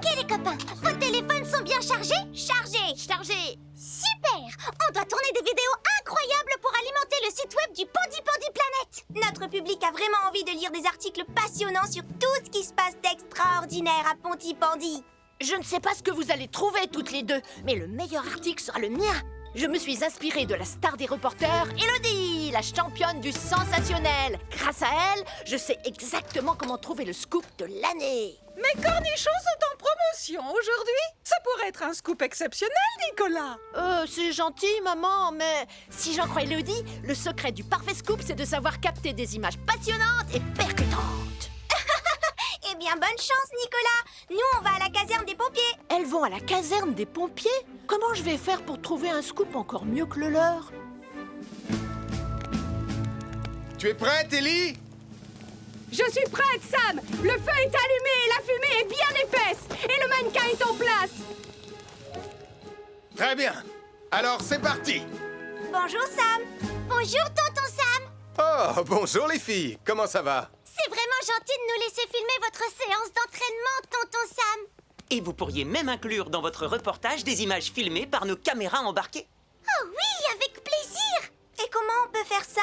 Ok les copains, vos téléphones sont bien chargés? Chargés. Super. On doit tourner des vidéos incroyables pour alimenter le site web du Pandi Pandi Planet. Notre public a vraiment envie de lire des articles passionnants sur tout ce qui se passe d'extraordinaire à Pontypandy. Je ne sais pas ce que vous allez trouver toutes les deux, mais le meilleur article sera le mien. Je me suis inspirée de la star des reporters, Élodie, la championne du sensationnel. Grâce à elle, je sais exactement comment trouver le scoop de l'année. Mes cornichons sont en promotion aujourd'hui. Ça pourrait être un scoop exceptionnel, Nicolas. C'est gentil, maman, mais si j'en crois Élodie, le secret du parfait scoop, c'est de savoir capter des images passionnantes et percutantes. Eh bien, bonne chance, Nicolas. Nous, on va à la caserne des pompiers. Elles vont à la caserne des pompiers? Comment je vais faire pour trouver un scoop encore mieux que le leur? Tu es prête, Ellie? Je suis prête, Sam. Le feu est allumé et la fumée est bien épaisse. Et le mannequin est en place. Très bien. Alors, c'est parti. Bonjour, Sam. Bonjour, tonton Sam. Oh, bonjour les filles. Comment ça va? C'est vraiment gentil de nous laisser filmer votre séance d'entraînement, tonton Sam. Et vous pourriez même inclure dans votre reportage des images filmées par nos caméras embarquées. Oh oui, avec plaisir. Et comment on peut faire ça?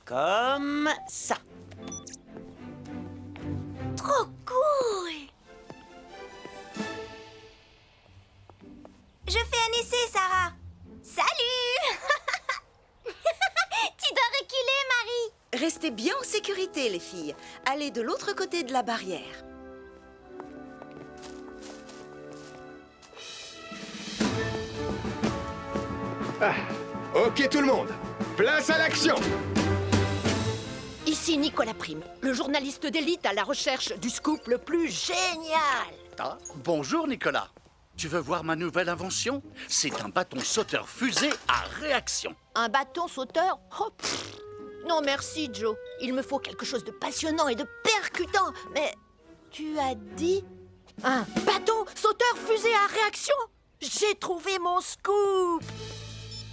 Comme ça. Trop cool. Je fais un essai, Sarah. Salut. Tu dois reculer, Marie. Restez bien en sécurité, les filles. Allez de l'autre côté de la barrière. Ok tout le monde, place à l'action. Ici Nicolas Prime, le journaliste d'élite à la recherche du scoop le plus génial. Ah, bonjour Nicolas. Tu veux voir ma nouvelle invention? C'est un bâton sauteur fusée à réaction. Un bâton sauteur? Oh, pff. Non merci Joe, il me faut quelque chose de passionnant et de percutant. Mais tu as dit un bâton sauteur fusée à réaction? J'ai trouvé mon scoop.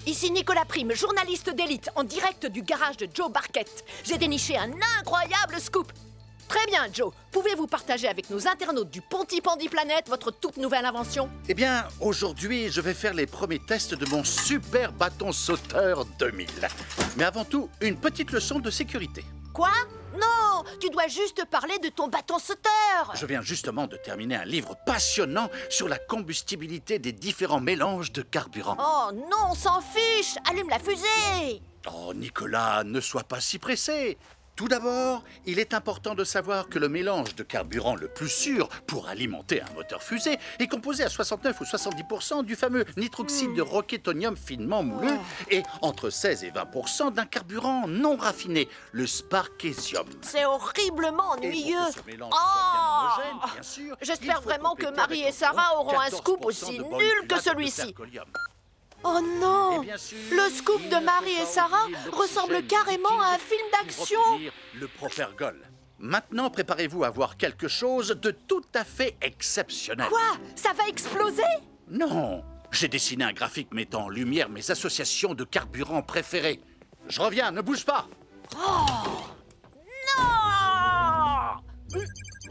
Ici Nicolas Prime, journaliste d'élite, en direct du garage de Joe Barquette. J'ai déniché un incroyable scoop. Très bien, Joe. Pouvez-vous partager avec nos internautes du Ponty Pandy Planet votre toute nouvelle invention? Eh bien, aujourd'hui, je vais faire les premiers tests de mon super bâton sauteur 2000. Mais avant tout, une petite leçon de sécurité. Quoi? Non, tu dois juste parler de ton bâton sauteur. Je viens justement de terminer un livre passionnant sur la combustibilité des différents mélanges de carburant. Oh non, on s'en fiche. Allume la fusée. Oh, Nicolas, ne sois pas si pressé. Tout d'abord, il est important de savoir que le mélange de carburant le plus sûr pour alimenter un moteur fusée est composé à 69 ou 70% du fameux nitroxyde de roquetonium finement moulu et entre 16 et 20% d'un carburant non raffiné, le sparkésium. C'est horriblement ennuyeux. Et pour que ce mélange soit bien homogène, bien sûr, J'espère il faut vraiment que compléter Marie avec et Sarah environ auront un scoop 14% aussi de nul moléculates que de celui-ci. percolium. Oh non! Et bien sûr, Le scoop de il ne Marie faut et pas Sarah oublier ressemble l'oxygène carrément à un liquide film pour d'action. obtenir le propergol. Maintenant, préparez-vous à voir quelque chose de tout à fait exceptionnel. Quoi? Ça va exploser? Non, j'ai dessiné un graphique mettant en lumière mes associations de carburants préférés. Je reviens, ne bouge pas. Non!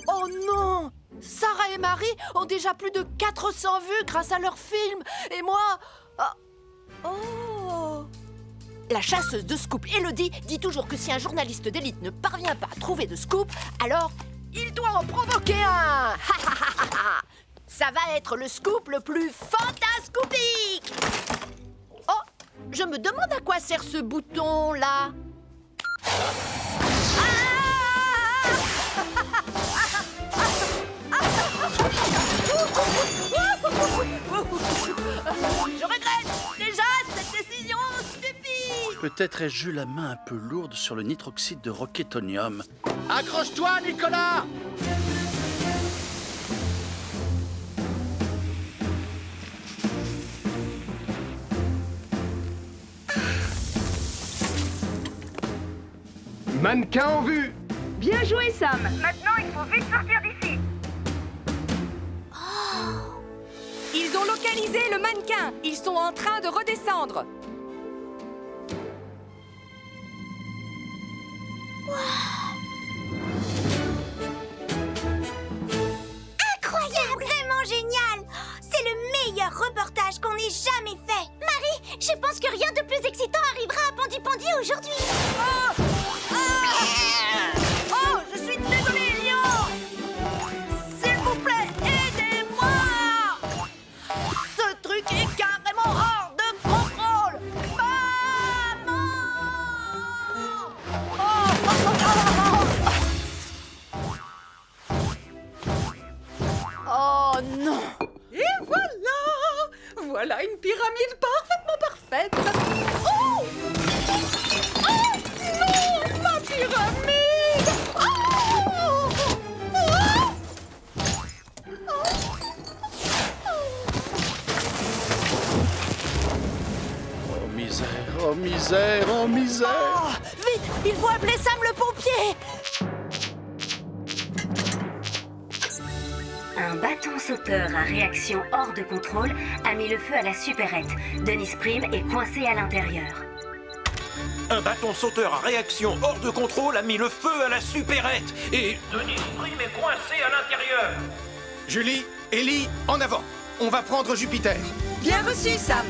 Oh non! Sarah et Marie ont déjà plus de 400 vues grâce à leur film. Et moi... Oh! La chasseuse de scoop Élodie dit toujours que si un journaliste d'élite ne parvient pas à trouver de scoop, alors il doit en provoquer un. Ça va être le scoop le plus fantascoopique. Oh, je me demande à quoi sert ce bouton-là. Je regrette déjà cette décision stupide. Peut-être ai-je eu la main un peu lourde sur le nitroxyde de roquetonium. Accroche-toi, Nicolas! Mannequin en vue! Bien joué, Sam. Maintenant, il faut vite sortir d'ici. Ils ont localisé le mannequin. Ils sont en train de redescendre. jamais fait. Marie, je pense que rien de plus excitant arrivera à Pondy aujourd'hui. Oh, je suis désolée, Lion! S'il vous plaît, aidez-moi! Ce truc est carrément hors de contrôle! Maman! Oh non! Et voilà! Voilà une pyramide parfaitement parfaite. Oh! Oh! Non! Ma pyramide! Oh! Oh misère, oh misère, oh misère. Oh, vite, il faut appeler Sam le pompier! Un bâton sauteur à réaction hors de contrôle a mis le feu à la supérette. Dennis Prim est coincé à l'intérieur. Un bâton sauteur à réaction hors de contrôle a mis le feu à la supérette. Et Dennis Prim est coincé à l'intérieur. Julie, Ellie, en avant. On va prendre Jupiter. Bien reçu, Sam.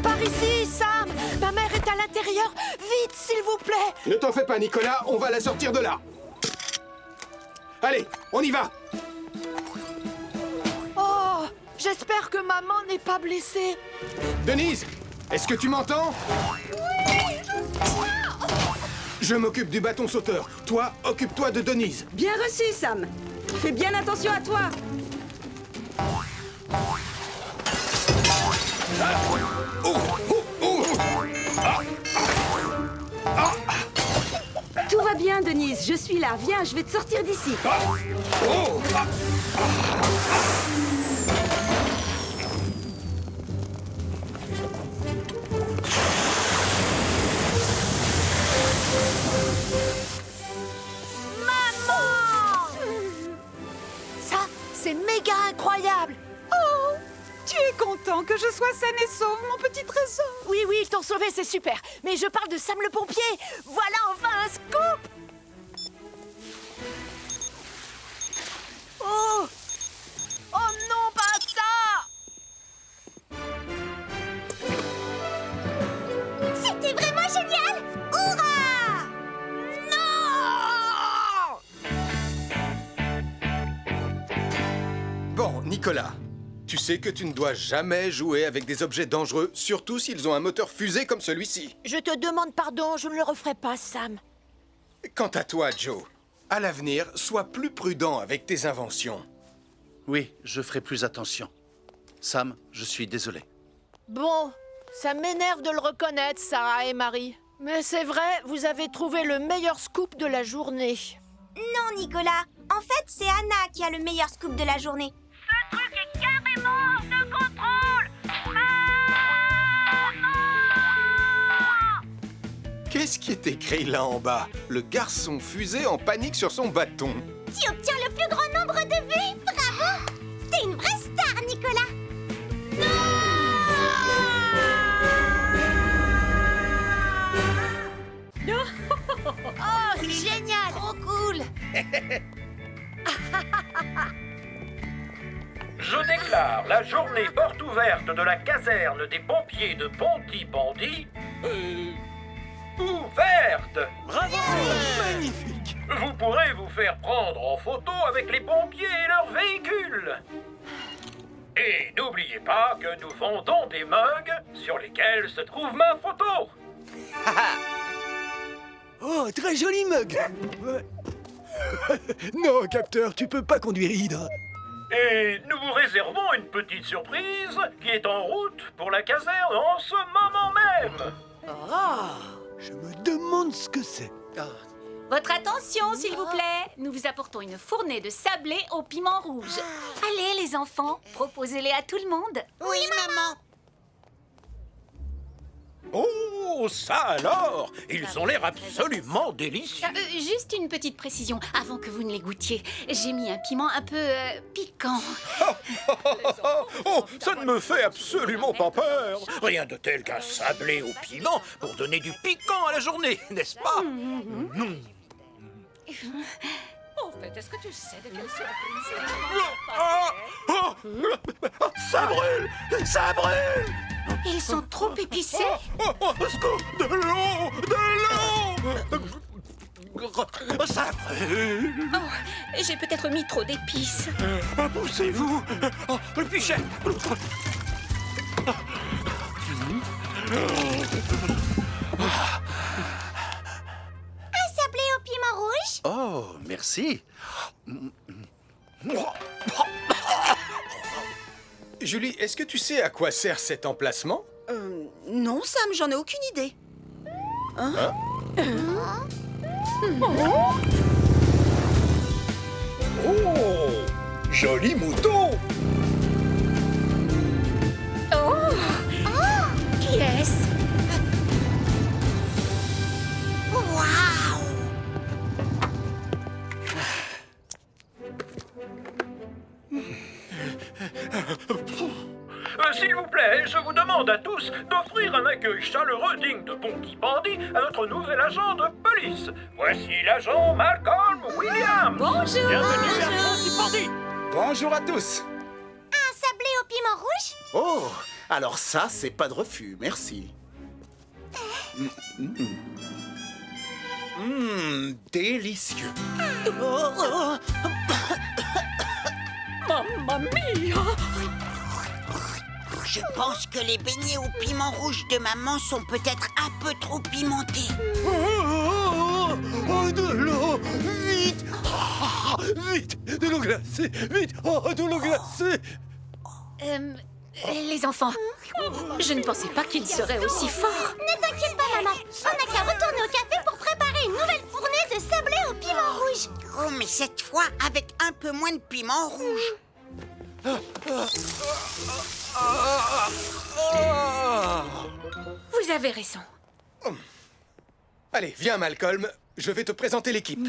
Par ici, Sam! Ma mère est à l'intérieur! Vite, s'il vous plaît! Ne t'en fais pas, Nicolas, on va la sortir de là. Allez, on y va. Oh! J'espère que maman n'est pas blessée! Denise, est-ce que tu m'entends? Je m'occupe du bâton sauteur. Toi, occupe-toi de Denise. Bien reçu, Sam. Fais bien attention à toi. Oh, oh, oh. Tout va bien, Denise. Je suis là. Viens, je vais te sortir d'ici. Oh. Ça, c'est méga incroyable! Oh! Tu es content que je sois saine et sauve, mon petit trésor? Oui, oui, ils t'ont sauvé, c'est super! Mais je parle de Sam le pompier! Voilà enfin un scoop! Oh! Oh non, pas ça! C'était vraiment génial! Hurrah! Non! Bon, Nicolas, tu sais que tu ne dois jamais jouer avec des objets dangereux, surtout s'ils ont un moteur fusée comme celui-ci. Je te demande pardon, je ne le referai pas, Sam. Quant à toi, Joe, à l'avenir, sois plus prudent avec tes inventions. Oui, je ferai plus attention. Sam, je suis désolé. Bon, ça m'énerve de le reconnaître, Sarah et Marie. Mais c'est vrai, vous avez trouvé le meilleur scoop de la journée. Non, Nicolas. En fait, c'est Anna qui a le meilleur scoop de la journée. Ce truc est carrément hors de contrôle. Qu'est-ce qui est écrit là en bas? Le garçon fusée en panique sur son bâton. Tu obtiens le plus grand nombre de vues. Bravo! T'es une vraie star, Nicolas. Oh, c'est génial! Trop cool! Je déclare la journée porte ouverte de la caserne des pompiers de Ponty ouverte. Bravo! Magnifique! Vous pourrez vous faire prendre en photo avec les pompiers et leurs véhicules. Et n'oubliez pas que nous vendons des mugs sur lesquels se trouve ma photo. Oh, très joli mug. Non, capteur, tu peux pas conduire Hydre. Et nous vous réservons une petite surprise qui est en route pour la caserne en ce moment même. Je me demande ce que c'est. Votre attention, s'il vous plaît. Nous vous apportons une fournée de sablés au piment rouge. Allez, les enfants, proposez-les à tout le monde. Oui, maman. Oh, ça alors! Ils ont l'air absolument délicieux. Juste une petite précision, avant que vous ne les goûtiez. J'ai mis un piment un peu piquant. Oh, ça ne me fait absolument pas peur. Rien de tel qu'un sablé au piment pour donner du piquant à la journée, n'est-ce pas? En fait, est-ce que tu sais de quelle surprise Ça brûle! Ça brûle! Ils sont trop épicés. Au secours! De l'eau! De l'eau! Ça brûle! Oh, j'ai peut-être mis trop d'épices. Poussez-vous! Le pichet! Un sablé au piment rouge? Oh, merci. Julie, est-ce que tu sais à quoi sert cet emplacement? Non, Sam, j'en ai aucune idée. Hein? Oh! Joli mouton! Qui est-ce? Waouh! S'il vous plaît, je vous demande à tous d'offrir un accueil chaleureux digne de Pontypandy à notre nouvel agent de police. Voici l'agent Malcolm Williams. Bonjour. Bienvenue à Pontypandy. Bonjour à tous. Un sablé au piment rouge? Oh, alors ça, c'est pas de refus, merci. Délicieux. Mamma mia! Je pense que les beignets au piment rouge de maman sont peut-être un peu trop pimentés. De l'eau! Vite! Vite! De l'eau glacée! Vite! De l'eau glacée! Les enfants, je ne pensais pas qu'ils seraient aussi forts. Ne t'inquiète pas, maman. On n'a qu'à retourner au café pour préparer une nouvelle fournée de sablé au piment rouge. Oh, mais cette fois avec un peu moins de piment rouge. Vous avez raison. Allez, viens, Malcolm. Je vais te présenter l'équipe.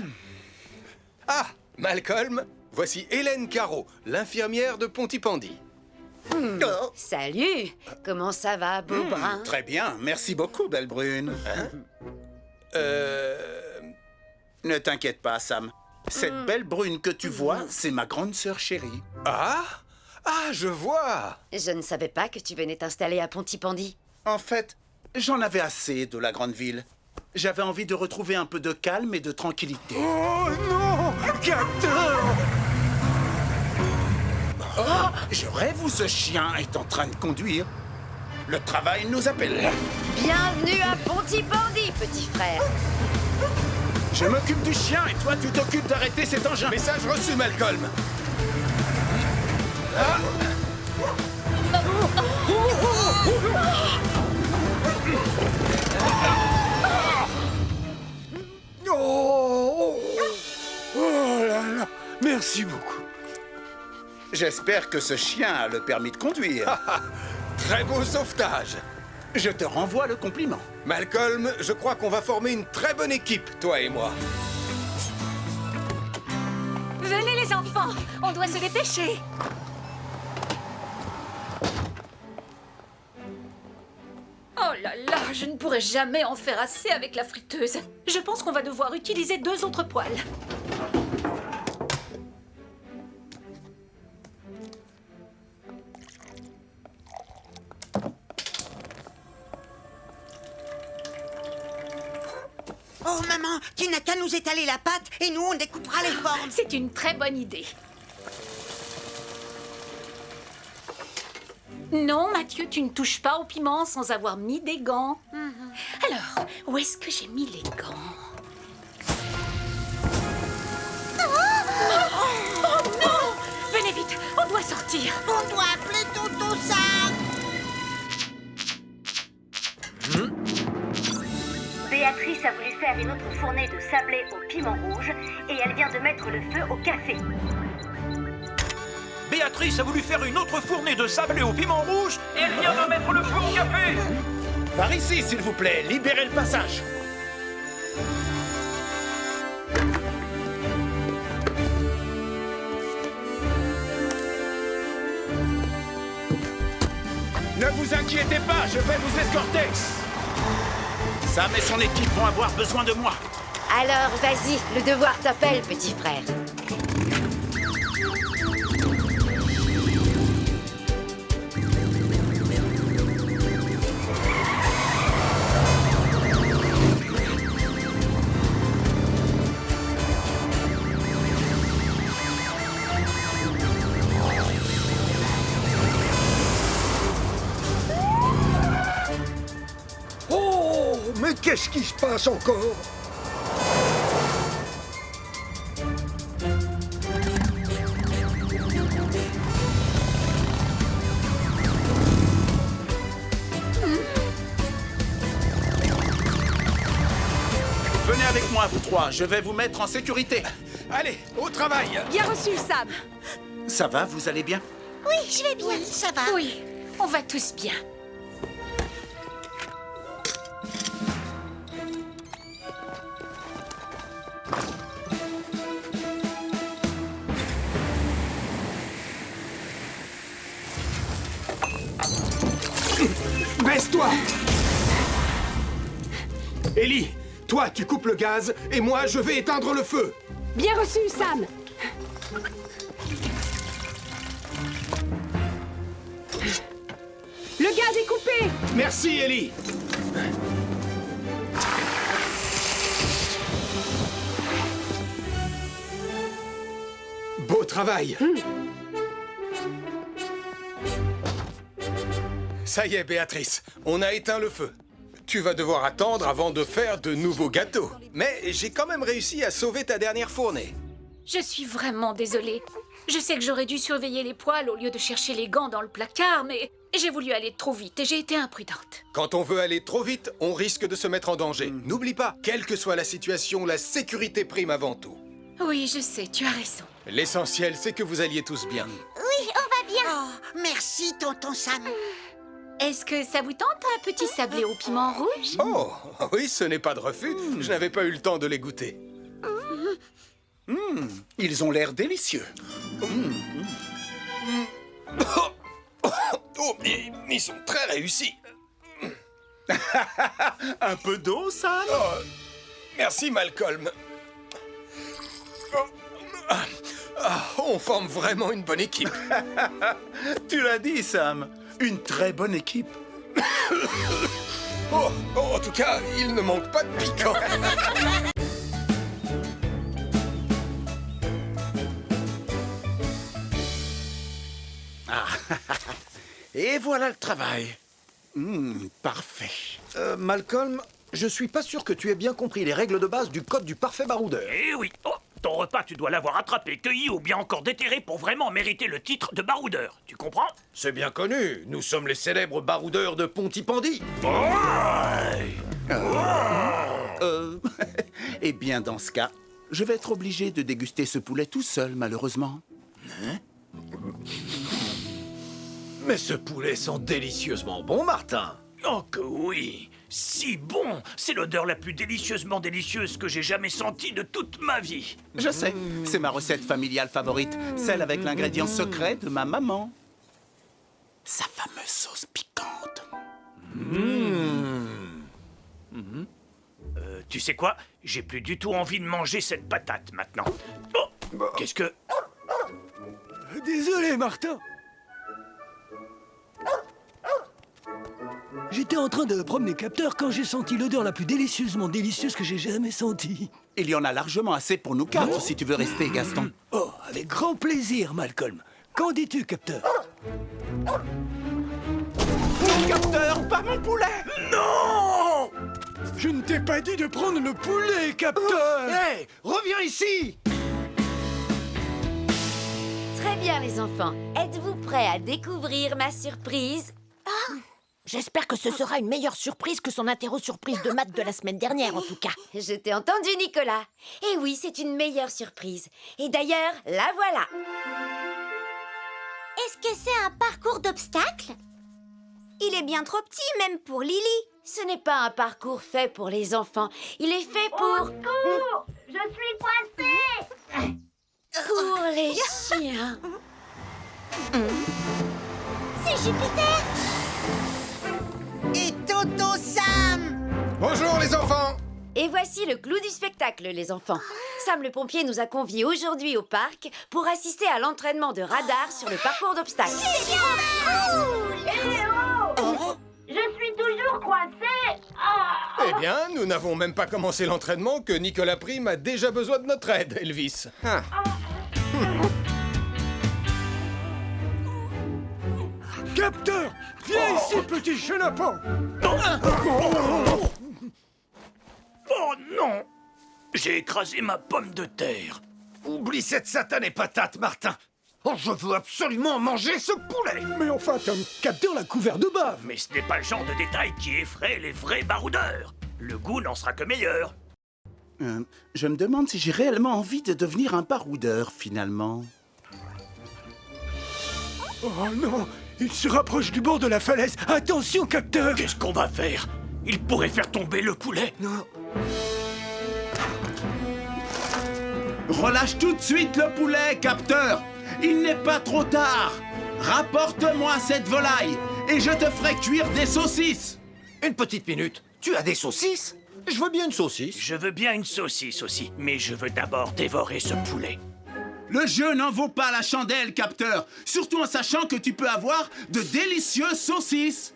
Ah, Malcolm, voici Hélène Caro, l'infirmière de Pontypandy. Salut! Comment ça va, beau brun? Très bien, merci beaucoup, belle brune. Ne t'inquiète pas, Sam. Cette belle brune que tu vois, c'est ma grande sœur chérie. Ah, je vois. Je ne savais pas que tu venais t'installer à Pontypandy. En fait, j'en avais assez de la grande ville. J'avais envie de retrouver un peu de calme et de tranquillité. Oh non! Capteur! Oh, je rêve où ce chien est en train de conduire. Le travail nous appelle. Bienvenue à Pontypandy, petit frère. Je m'occupe du chien et toi, tu t'occupes d'arrêter cet engin. Message reçu, Malcolm. Oh là là! Merci beaucoup. J'espère que ce chien a le permis de conduire. Très beau sauvetage. Je te renvoie le compliment. Malcolm, je crois qu'on va former une très bonne équipe, toi et moi. Venez les enfants, on doit se dépêcher. Oh là là, je ne pourrai jamais en faire assez avec la friteuse. Je pense qu'on va devoir utiliser 2 autres poêles. Oh maman, tu n'as qu'à nous étaler la pâte et nous on découpera les formes. C'est une très bonne idée. Non, Mathieu, tu ne touches pas au piment sans avoir mis des gants. Alors, où est-ce que j'ai mis les gants? Oh non! Venez vite, on doit sortir. On doit appeler Toto Sam. Béatrice a voulu faire une autre fournée de sablé au piment rouge et elle vient de mettre le feu au café. Béatrice a voulu faire une autre fournée de sablé au piment rouge et elle vient de mettre le feu au café. Par ici, s'il vous plaît, libérez le passage. Ne vous inquiétez pas, je vais vous escorter. Sam et son équipe vont avoir besoin de moi. Alors, vas-y, le devoir t'appelle, petit frère. Oh, mais qu'est-ce qui se passe encore? Venez avec moi, vous trois. Je vais vous mettre en sécurité. Allez, au travail. Bien reçu, Sam. Ça va, vous allez bien? Oui, je vais bien. Oui, ça va. Oui, on va tous bien. Baisse-toi! Ellie, toi, tu coupes le gaz, et moi, je vais éteindre le feu. Bien reçu, Sam. Le gaz est coupé. Merci, Ellie. Beau travail. Ça y est, Béatrice, on a éteint le feu. Tu vas devoir attendre avant de faire de nouveaux gâteaux. Mais j'ai quand même réussi à sauver ta dernière fournée. Je suis vraiment désolée. Je sais que j'aurais dû surveiller les poêles au lieu de chercher les gants dans le placard, mais j'ai voulu aller trop vite et j'ai été imprudente. Quand on veut aller trop vite, on risque de se mettre en danger. N'oublie pas, quelle que soit la situation, la sécurité prime avant tout. Oui, je sais, tu as raison. L'essentiel, c'est que vous alliez tous bien. Oui, on va bien. Oh, merci, tonton Sam. Est-ce que ça vous tente un petit sablé au piment rouge? Oh, oui, ce n'est pas de refus. Je n'avais pas eu le temps de les goûter. Ils ont l'air délicieux. Oh, ils sont très réussis. Un peu d'eau, Sam? Oh, merci, Malcolm. On forme vraiment une bonne équipe. Tu l'as dit, Sam. Une très bonne équipe. Oh, en tout cas, il ne manque pas de piquant. Et voilà le travail. Parfait. Malcolm, je suis pas sûr que tu aies bien compris les règles de base du code du parfait baroudeur. Eh oui. Oh, ton repas, tu dois l'avoir attrapé, cueilli ou bien encore déterré pour vraiment mériter le titre de baroudeur. Tu comprends? C'est bien connu. Nous sommes les célèbres baroudeurs de Pontypandy. Eh bien, dans ce cas, je vais être obligé de déguster ce poulet tout seul, malheureusement. Mais ce poulet sent délicieusement bon, Martin. Oh que oui. Si bon. C'est l'odeur la plus délicieusement délicieuse que j'ai jamais sentie de toute ma vie. Je sais, c'est ma recette familiale favorite, celle avec l'ingrédient secret de ma maman. Sa fameuse sauce piquante. Tu sais quoi? J'ai plus du tout envie de manger cette patate maintenant. Oh, qu'est-ce que... Désolé, Martin. J'étais en train de prendre mes capteurs quand j'ai senti l'odeur la plus délicieusement délicieuse que j'ai jamais sentie. Il y en a largement assez pour nous quatre, si tu veux rester, Gaston. Oh, avec grand plaisir, Malcolm. Qu'en dis-tu, capteur? Mon capteur, pas mon poulet! Non! Je ne t'ai pas dit de prendre le poulet, capteur! Hé, reviens ici! Très bien, les enfants. Êtes-vous prêts à découvrir ma surprise? J'espère que ce sera une meilleure surprise que son interro-surprise de maths de la semaine dernière, en tout cas. Je t'ai entendu, Nicolas. Et oui, c'est une meilleure surprise. Et d'ailleurs, la voilà. Est-ce que c'est un parcours d'obstacles? Il est bien trop petit, même pour Lily. Ce n'est pas un parcours fait pour les enfants. Il est fait pour... Je suis coincée. Pour les chiens. C'est Jupiter. Et Toto Sam. Bonjour les enfants. Et voici le clou du spectacle, les enfants. Sam le pompier nous a conviés aujourd'hui au parc pour assister à l'entraînement de radar sur le parcours d'obstacles. Eh oh, je suis toujours coincée. Ah. Eh bien, nous n'avons même pas commencé l'entraînement que Nicolas Prime a déjà besoin de notre aide, Elvis. Capteur, viens ici, petit chenapan. Oh non! J'ai écrasé ma pomme de terre. Oublie cette satanée patate, Martin. Oh, je veux absolument manger ce poulet. Mais enfin, Tom, Capteur l'a couvert de bave. Mais ce n'est pas le genre de détail qui effraie les vrais baroudeurs. Le goût n'en sera que meilleur. Je me demande si j'ai réellement envie de devenir un baroudeur, finalement. Oh non, il se rapproche du bord de la falaise. Attention, Capteur. Qu'est-ce qu'on va faire? Il pourrait faire tomber le poulet. Non. Relâche tout de suite le poulet, Capteur. Il n'est pas trop tard. Rapporte-moi cette volaille et je te ferai cuire des saucisses. Une petite minute. Tu as des saucisses? Je veux bien une saucisse. Je veux bien une saucisse aussi, mais je veux d'abord dévorer ce poulet. Le jeu n'en vaut pas la chandelle, Capteur. Surtout en sachant que tu peux avoir de délicieuses saucisses.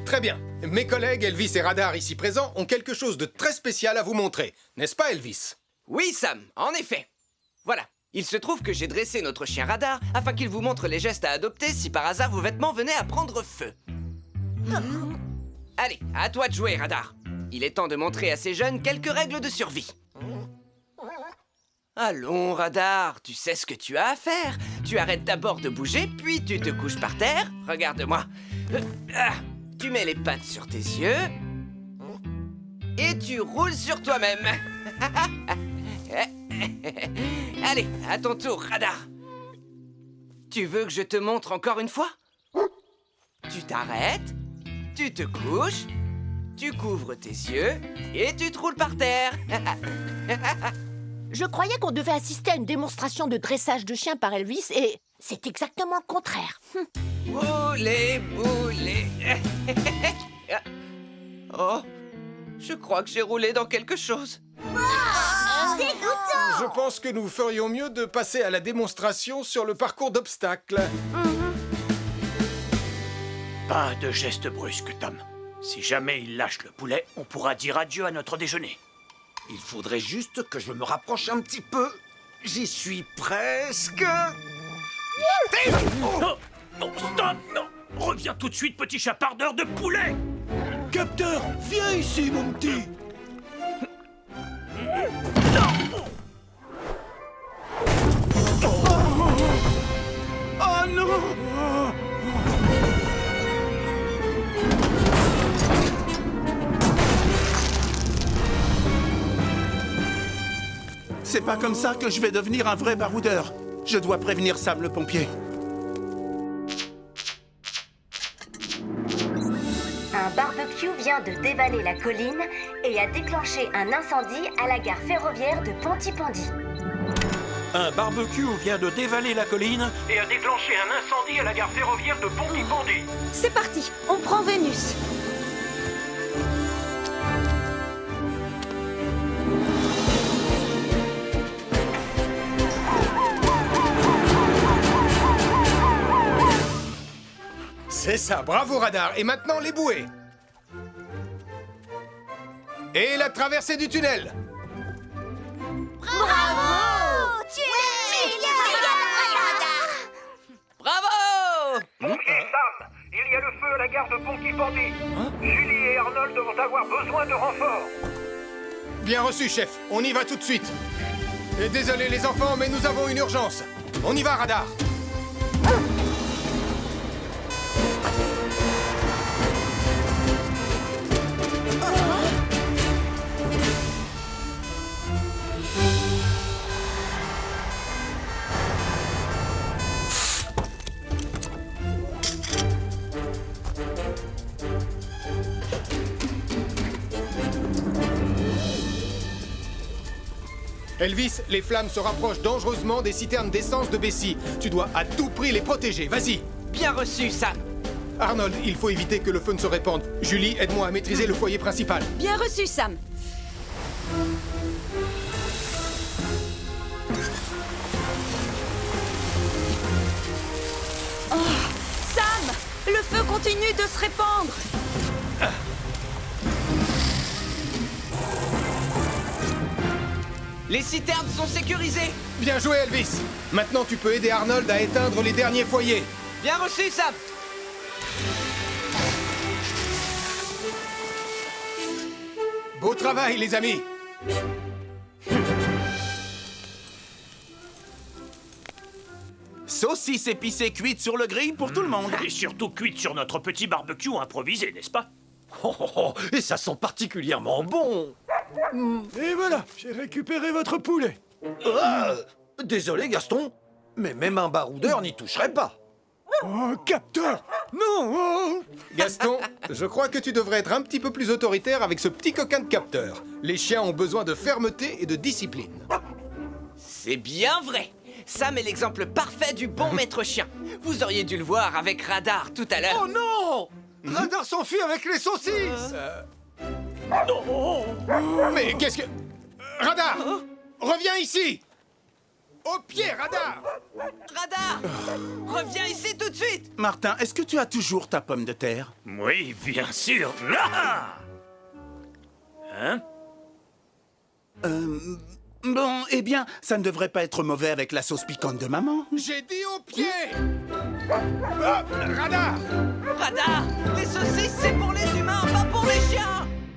Très bien. Mes collègues Elvis et Radar ici présents ont quelque chose de très spécial à vous montrer. N'est-ce pas, Elvis? Oui, Sam, en effet. Voilà. Il se trouve que j'ai dressé notre chien Radar afin qu'il vous montre les gestes à adopter si par hasard vos vêtements venaient à prendre feu. Allez, à toi de jouer, Radar. Il est temps de montrer à ces jeunes quelques règles de survie. Allons, Radar, tu sais ce que tu as à faire. Tu arrêtes d'abord de bouger, puis tu te couches par terre. Regarde-moi. Tu mets les pattes sur tes yeux. Et tu roules sur toi-même. Allez, à ton tour, Radar. Tu veux que je te montre encore une fois? Tu t'arrêtes, tu te couches, tu couvres tes yeux et tu te roules par terre. Je croyais qu'on devait assister à une démonstration de dressage de chien par Elvis et c'est exactement le contraire. Boulet, boulet. Oh, je crois que j'ai roulé dans quelque chose. Dégoûtant! Je pense que nous ferions mieux de passer à la démonstration sur le parcours d'obstacles. Pas de geste brusque, Tom. Si jamais il lâche le poulet, on pourra dire adieu à notre déjeuner. Il faudrait juste que je me rapproche un petit peu. J'y suis presque. Oh, non, stop, non. Reviens tout de suite, petit chapardeur de poulet. Capteur, viens ici, mon petit. Oh non! C'est pas comme ça que je vais devenir un vrai baroudeur. Je dois prévenir Sam le pompier. Un barbecue vient de dévaler la colline et a déclenché un incendie à la gare ferroviaire de Pontypandy. Un barbecue vient de dévaler la colline et a déclenché un incendie à la gare ferroviaire de Pontypandy. C'est parti, on prend Vénus. C'est ça, bravo Radar. Et maintenant les bouées. Et la traversée du tunnel. Bravo! Tu es le meilleur! Bravo! Pompier Sam, il y a le feu à la gare de Pontypandy. Julie et Arnold vont avoir besoin de renfort. Bien reçu, chef. On y va tout de suite. Et désolé les enfants, mais nous avons une urgence. On y va, Radar. Elvis, les flammes se rapprochent dangereusement des citernes d'essence de Bessie. Tu dois à tout prix les protéger, vas-y. Bien reçu, Sam. Arnold, il faut éviter que le feu ne se répande. Julie, aide-moi à maîtriser le foyer principal. Bien reçu, Sam. Oh, Sam, le feu continue de se répandre. Les citernes sont sécurisées. Bien joué, Elvis. Maintenant, tu peux aider Arnold à éteindre les derniers foyers. Bien reçu, Sam. Beau travail, les amis. Saucisse épicée cuite sur le grill pour tout le monde. Et surtout cuite sur notre petit barbecue improvisé, n'est-ce pas? Et ça sent particulièrement bon. Et voilà, j'ai récupéré votre poulet. Désolé, Gaston, mais même un baroudeur n'y toucherait pas. Oh, capteur! Non! Gaston, je crois que tu devrais être un petit peu plus autoritaire avec ce petit coquin de capteur. Les chiens ont besoin de fermeté et de discipline. C'est bien vrai. Sam est l'exemple parfait du bon maître chien. Vous auriez dû le voir avec Radar tout à l'heure. Oh non! Radar s'enfuit avec les saucisses! Mais qu'est-ce que... Radar! Reviens ici! Au pied, Radar! Radar! Reviens ici tout de suite! Martin, est-ce que tu as toujours ta pomme de terre? Oui, bien sûr. Ah! Hein? Bon, eh bien, ça ne devrait pas être mauvais avec la sauce piquante de maman. J'ai dit au pied! Radar! Radar! Les saucisses, c'est pour les humains!